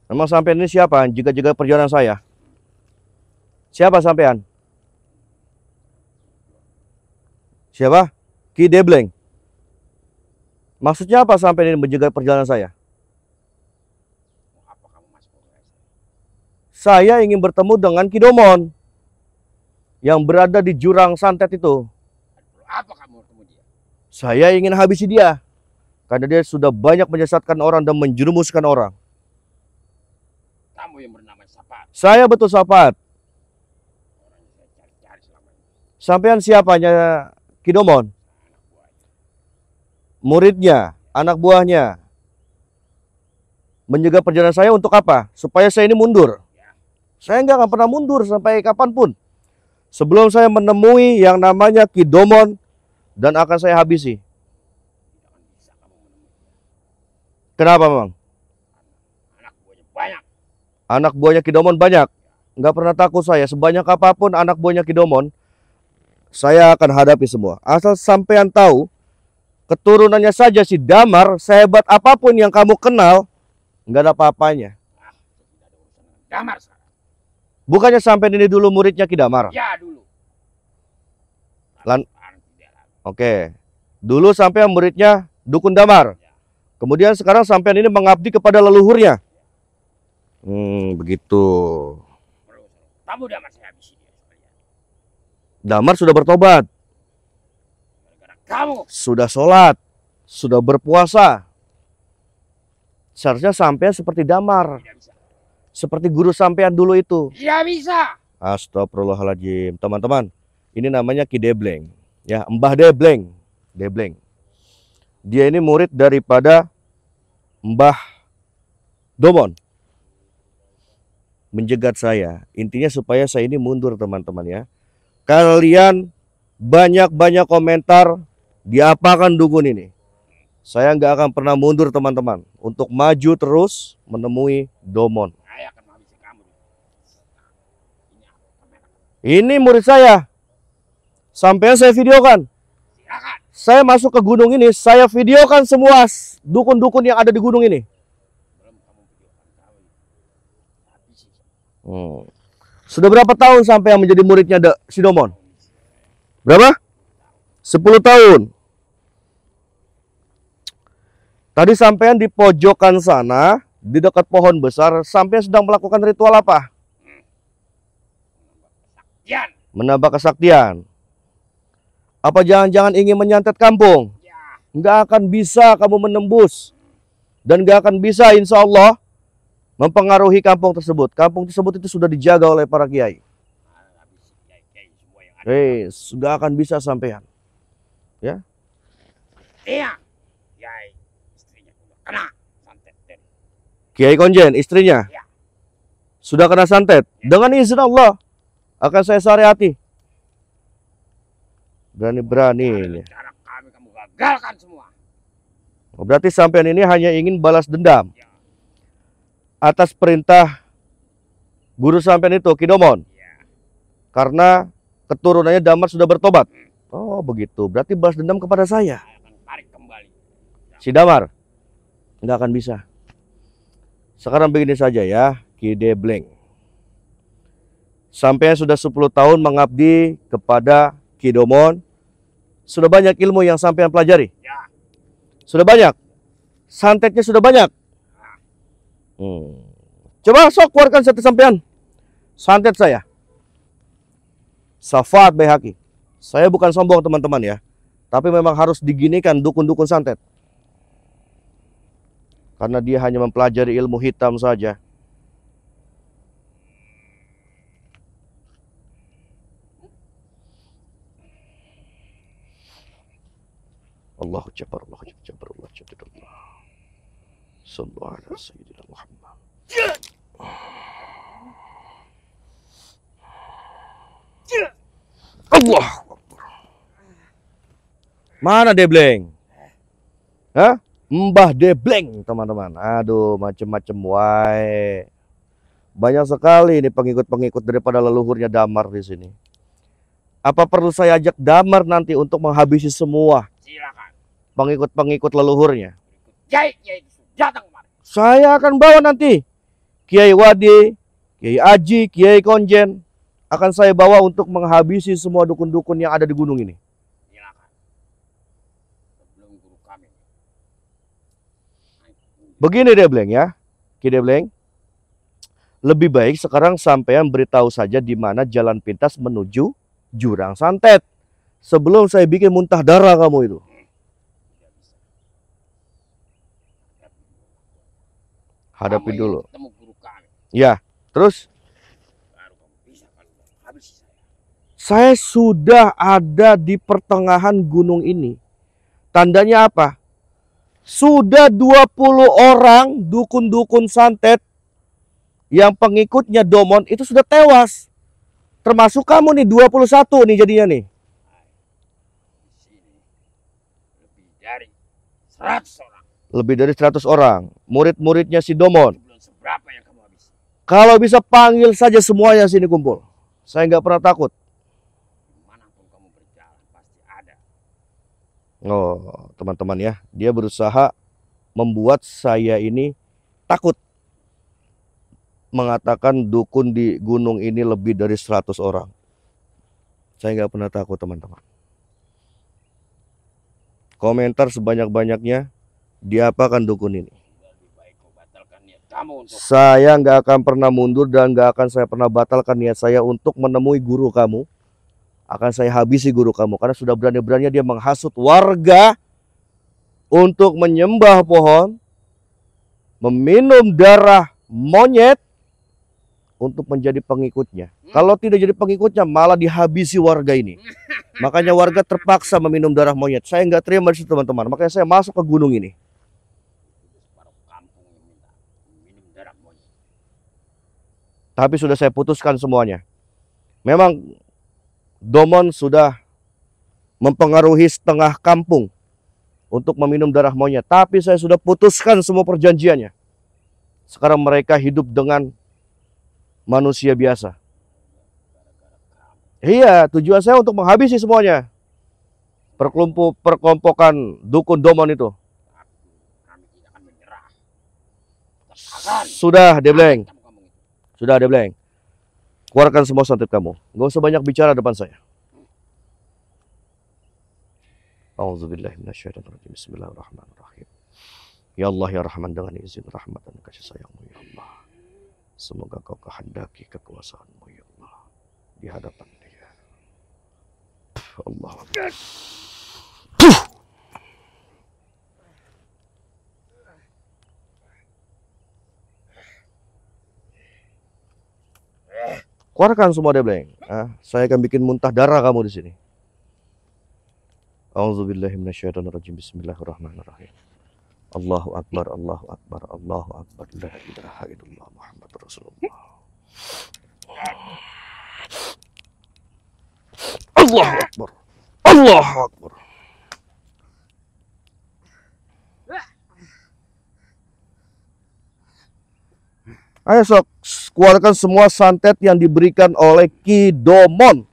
Memang sampean ini siapa? Jaga-jaga perjalanan saya. Siapa sampean? Siapa? Ki Debleng. Maksudnya apa sampean ini menjaga perjalanan saya? Apa kamu masuk ke saya? Saya ingin bertemu dengan Ki Domon yang berada di jurang santet itu. Apa kamu bertemu dia? Saya ingin habisi dia karena dia sudah banyak menyesatkan orang dan menjerumuskan orang. Kamu yang bernama Sapat. Saya betul Sapat. Orang yang saya cari-cari selama ini. Sampean siapanya Ki Domon? Anak buahnya. Muridnya, anak buahnya. Menjaga perjalanan saya untuk apa? Supaya saya ini mundur. Saya nggak akan pernah mundur sampai kapanpun. Sebelum saya menemui yang namanya Ki Domon dan akan saya habisi. Tidak akan bisa kamu menemui dia. Kenapa Bang? Anak buahnya banyak. Anak buahnya Ki Domon banyak. Nggak pernah takut saya. Sebanyak apapun anak buahnya Ki Domon, saya akan hadapi semua. Asal sampean tahu, keturunannya saja si Damar, sehebat apapun yang kamu kenal, nggak ada apa-apanya. Tidak ada urusan dengan Damar sekarang. Bukannya sampean ini dulu muridnya Ki Damar? Ya dulu. Lan- Sekarang tidak lagi. Oke. Dulu sampean muridnya Dukun Damar. Kemudian sekarang sampean ini mengabdi kepada leluhurnya. Begitu. Perlu. Kamu Damar saya habisi dia sekalian. Damar sudah bertobat, Gara-gara kamu. sudah sholat, sudah berpuasa. Seharusnya sampean seperti Damar, Tidak bisa. seperti guru sampean dulu itu. Tidak bisa. Astagfirullahaladzim. Teman-teman, ini namanya Ki Debleng. Ya, Mbah Debleng. Debleng. Dia ini murid daripada Mbah Domon. Menjegat saya. Intinya supaya saya ini mundur teman-teman ya. Kalian banyak-banyak komentar diapakan dukun ini. Saya nggak akan pernah mundur teman-teman. Untuk maju terus menemui Domon. Saya akan menghabisi kamu. Ini Ini apa? murid saya. Sampai saya videokan. Silakan. Saya masuk ke gunung ini, saya videokan semua dukun-dukun yang ada di gunung ini. Belum kamu videokan kami. Habisi. Sudah berapa tahun sampai yang menjadi muridnya si Domon? Berapa? 10 tahun. Tadi sampean di pojokan sana, di dekat pohon besar, sampean sedang melakukan ritual apa? Yan. Menambah kesaktian. Apa jangan-jangan ingin menyantet kampung? Ya. Nggak akan bisa kamu menembus. Dan nggak akan bisa insya Allah mempengaruhi kampung tersebut. Kampung tersebut itu sudah dijaga oleh para kiai. Habisi kiai-kiai semua yang ada. Nggak akan bisa sampean. Ya. Iya. Kiai istrinya udah kena santet dan Kiai Konjen, istrinya. Ya. Sudah kena santet. Dengan izin Allah akan saya syariati. Berani-berani ini. cara kami kamu gagalkan semua. Berarti sampean ini hanya ingin balas dendam Ya. atas perintah guru sampean itu, Ki Domon. Ya. Karena keturunannya Damar sudah bertobat. Oh begitu, berarti balas dendam kepada saya. Saya akan tarik kembali. Si Damar nggak akan bisa. Sekarang begini saja ya, Ki Debleng. Sampai sudah 10 tahun mengabdi kepada Ki Domon. Sudah banyak ilmu yang sampean pelajari. Ya. Sudah banyak. Santetnya sudah banyak. Coba sok keluarkan santet sampean. Santet saya. Safat Baihaqi. Saya bukan sombong teman-teman ya. Tapi memang harus diginikan dukun-dukun santet. Karena dia hanya mempelajari ilmu hitam saja. Allahu Akbar, Allahu Akbar, Allahu Akbar. Sallallahu alaihi Sayyidina Muhammad. Allah. Mana Debleng? Hah? Mbah Debleng, teman-teman. Aduh, macem-macem wae. Banyak sekali ini pengikut-pengikut daripada leluhurnya Damar di sini. Apa perlu saya ajak Damar nanti untuk menghabisi semua Silakan. pengikut-pengikut leluhurnya? Kiai itu datang kemari. Saya akan bawa nanti Kiai Wade, Kiai Aji, Kiai Konjen akan saya bawa untuk menghabisi semua dukun-dukun yang ada di gunung ini. Silakan. Sebelum guru kami. Begini Debleng ya, Ki Debleng. Lebih baik sekarang sampean beritahu saja di mana jalan pintas menuju Jurang Santet. Sebelum saya bikin muntah darah kamu itu. Tidak bisa. Hadapi Kamu dulu. ingin ketemu guru kami. Ya, terus Baru kamu bisa kalau habis saya. saya sudah ada di pertengahan gunung ini. Tandanya apa? Sudah 20 orang dukun-dukun santet yang pengikutnya Domon itu sudah tewas. Termasuk kamu nih 21 nih jadinya nih. Di sini lebih dari 100 orang. Lebih dari 100 orang. Murid-muridnya si Domon. Belum seberapa yang kamu habis. Kalau bisa panggil saja semuanya sini kumpul. Saya nggak pernah takut. Dimanapun kamu berjalan pasti ada. Oh, teman-teman ya. Dia berusaha membuat saya ini takut. Mengatakan dukun di gunung ini lebih dari 100 orang. Saya nggak pernah takut teman-teman. Komentar sebanyak-banyaknya. Diapakan dukun ini? Lebih baik kau batalkan niat kamu untuk Saya nggak akan pernah mundur dan nggak akan saya pernah batalkan niat saya untuk menemui guru kamu. Akan saya habisi guru kamu karena sudah berani-beraninya dia menghasut warga untuk menyembah pohon, meminum darah monyet untuk menjadi pengikutnya. Kalau tidak jadi pengikutnya malah dihabisi warga ini. Makanya warga terpaksa meminum darah monyet. Saya nggak terima di situ teman-teman. Makanya saya masuk ke gunung ini. separuh kampung yang minta minum darah monyet. Tapi sudah saya putuskan semuanya. Memang Domon sudah mempengaruhi setengah kampung untuk meminum darah monyet. Tapi saya sudah putuskan semua perjanjiannya. Sekarang mereka hidup dengan manusia biasa. Iya, tujuan saya untuk menghabisi semuanya. Perkelompokan dukun Domon itu. Kami tidak akan menyerah. Akan. Sudah, Debleng. Kamu itu. Sudah, Debleng. Keluarkan semua santet kamu. Gak usah banyak bicara depan saya. A'udzubillahiminasyaitonirrajim. Bismillahirrahmanirrahim. Ya Allah ya Rahman, dengan izin rahmat dan kasih sayangmu ya Allah. Semoga kau kehendaki kekuasaanmu ya Allah di hadapan dia. Allah Akbar. Keluarkan semua Debleng. Saya akan bikin muntah darah kamu di sini. A'udzubillahiminasyaitonirrajim. Bismillahirrahmanirrahim. Allahu Akbar, Allahu Akbar, Allahu Akbar. La ilaha illallah Muhammadur Rasulullah. Allahu Akbar. Allahu Akbar. Ayo sok, keluarkan semua santet yang diberikan oleh Ki Domon.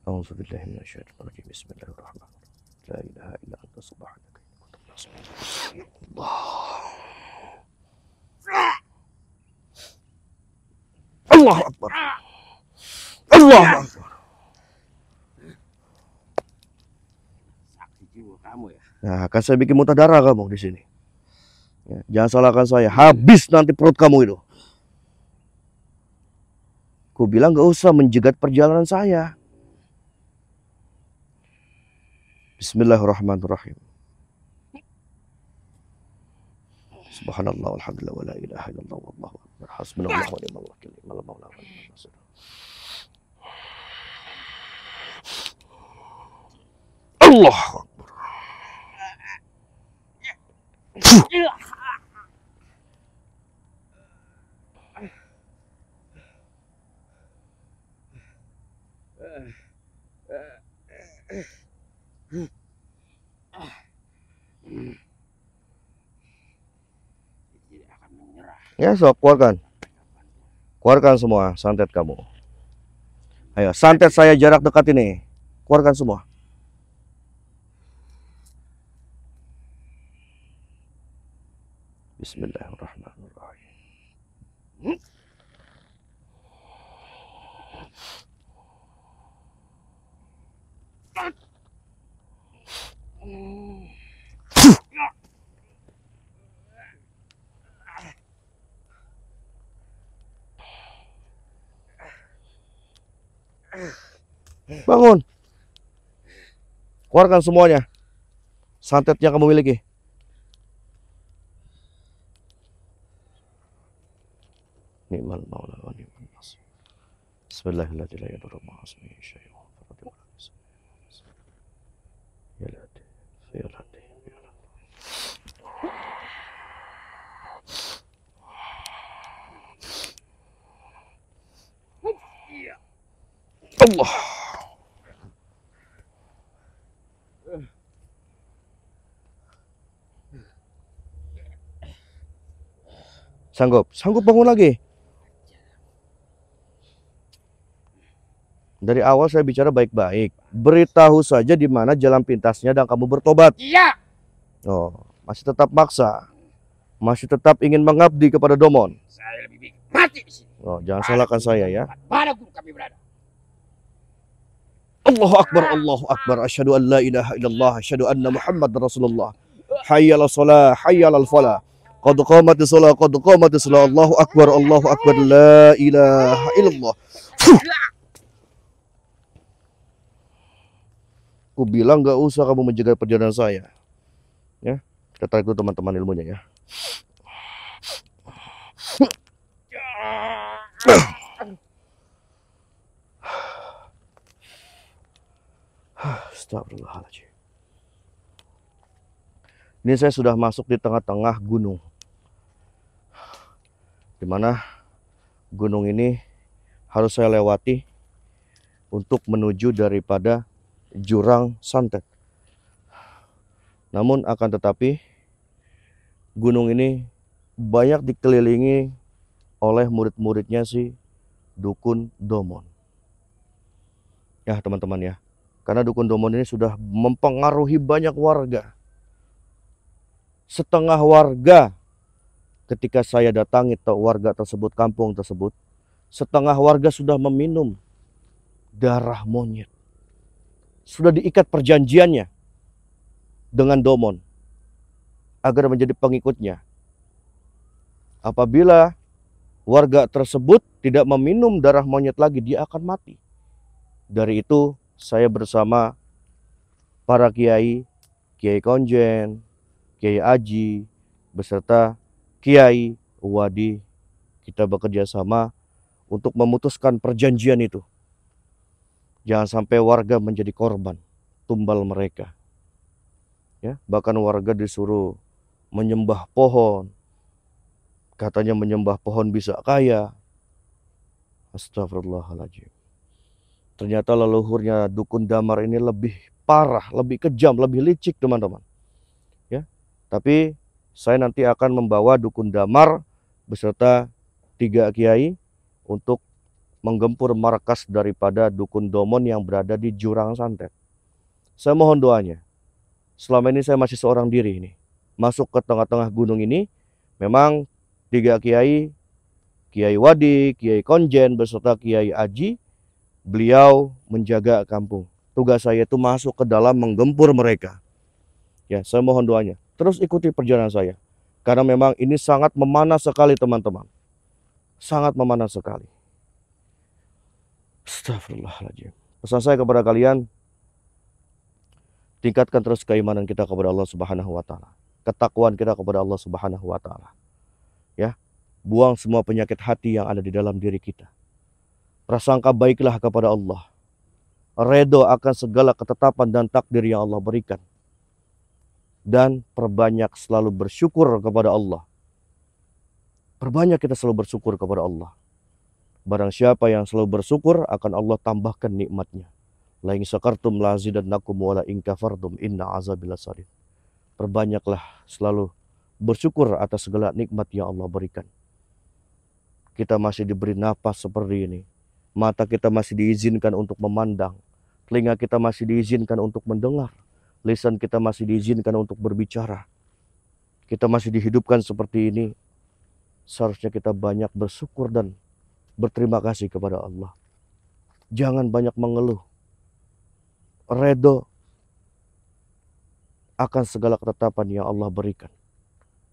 A'udzubillahi minasyaitonirrajim. Bismillahirrahmanirrahim. La ilaha illa anta subhanaka inni kuntu minaz zalimin. Allahu Akbar. Allahu Akbar. Sakti jiwa kamu ya. Nah, akan saya bikin muntah darah kamu di sini. Ya, jangan salahkan saya. Habis nanti perut kamu itu. Ku bilang gak usah menjegat perjalanan saya. Bismillahirrahmanirrahim. Subhanallah walhamdulillah wa la ilaha illallah wallahu akbar. Hasbunallahu wa ni'mal wakil. Ni'mal maula wa ni'mal nasir. Allahu Akbar. Tidak akan menyerah. Ya, sok keluarkan. Keluarkan semua santet kamu. Ayo, santet saya jarak dekat ini. Keluarkan semua. Bismillahirrahmanirrahim. Bangun. Keluarkan semuanya santet yang kamu miliki. Ni'mal maula wa ni'mal nasir. Bismillahirrahmanirrahim. Ya Latif, ya Latif, ya Latif. Allah. Sanggup bangun lagi. Dari awal saya bicara baik-baik. Beritahu saja di mana jalan pintasnya dan kamu bertobat. Iya. Oh, masih tetap maksa. Masih tetap ingin mengabdi kepada Domon. Saya lebih baik mati di sini. Oh, jangan salahkan saya ya. Mana guru kami berada? Allahu Akbar, Allahu Akbar. Asyhadu an la ilaha illallah, asyhadu anna Muhammad Rasulullah. Hayya 'alas shalah, hayya 'alal falah. Qad qamatis shalah, qad qamatis shalah. Allahu Akbar, Allahu Akbar. La ilaha illallah. Aku bilang gak usah kamu menjaga perjalanan saya. Ya, kita tarik dulu teman-teman ilmunya ya. Astagfirullahaladzim. Ini saya sudah masuk di tengah-tengah gunung. Dimana gunung ini harus saya lewati untuk menuju daripada jurang santet. Namun akan tetapi gunung ini banyak dikelilingi oleh murid-muridnya si Dukun Domon. Ya teman-teman ya. Karena Dukun Domon ini sudah mempengaruhi banyak warga. Setengah warga ketika saya datangi warga tersebut, kampung tersebut, setengah warga sudah meminum darah monyet. Sudah diikat perjanjiannya dengan Domon agar menjadi pengikutnya. Apabila warga tersebut tidak meminum darah monyet lagi, dia akan mati. Dari itu saya bersama para kiai, Kiai Konjen, Kiai Aji, beserta Kiai Wadi, kita bekerja sama untuk memutuskan perjanjian itu. Jangan sampai warga menjadi korban tumbal mereka. Ya, bahkan warga disuruh menyembah pohon. Katanya menyembah pohon bisa kaya. Astagfirullahaladzim. Ternyata leluhurnya Dukun Damar ini lebih parah, lebih kejam, lebih licik teman-teman. Ya, tapi saya nanti akan membawa Dukun Damar beserta 3 kiai untuk menggempur markas daripada Dukun Domon yang berada di jurang santet. Saya mohon doanya. Selama ini saya masih seorang diri ini. Masuk ke tengah-tengah gunung ini, memang 3 kiai, Kiai Wadi, Kiai Konjen beserta Kiai Aji, beliau menjaga kampung. Tugas saya itu masuk ke dalam menggempur mereka. Ya, saya mohon doanya. Terus ikuti perjalanan saya. Karena memang ini sangat memanas sekali teman-teman. Sangat memanas sekali. Astagfirullahaladzim. Pesan saya kepada kalian, tingkatkan terus keimanan kita kepada Allah Subhanahu wa taala. Ketakwaan kita kepada Allah Subhanahu wa taala. Ya, buang semua penyakit hati yang ada di dalam diri kita. Prasangka baiklah kepada Allah. Redo akan segala ketetapan dan takdir yang Allah berikan. Dan perbanyak selalu bersyukur kepada Allah. Perbanyak kita selalu bersyukur kepada Allah. Barang siapa yang selalu bersyukur, akan Allah tambahkan nikmatnya. La in syakartum la azidannakum wa la in kafartum inna azabi lasyadid. Perbanyaklah selalu bersyukur atas segala nikmat yang Allah berikan. Kita masih diberi napas seperti ini. Mata kita masih diizinkan untuk memandang. Telinga kita masih diizinkan untuk mendengar. Lisan kita masih diizinkan untuk berbicara. kita masih dihidupkan seperti ini, seharusnya kita banyak bersyukur dan berterima kasih kepada Allah. Jangan banyak mengeluh. Redo akan segala ketetapan yang Allah berikan.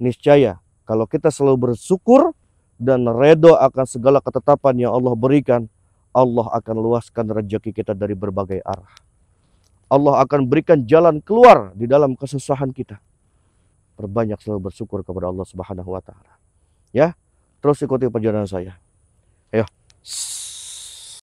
Niscaya kalau kita selalu bersyukur dan redo akan segala ketetapan yang Allah berikan, Allah akan luaskan rezeki kita dari berbagai arah. Allah akan berikan jalan keluar di dalam kesusahan kita. Perbanyak selalu bersyukur kepada Allah Subhanahu wa taala. Ya, terus ikuti perjalanan saya. Ayo.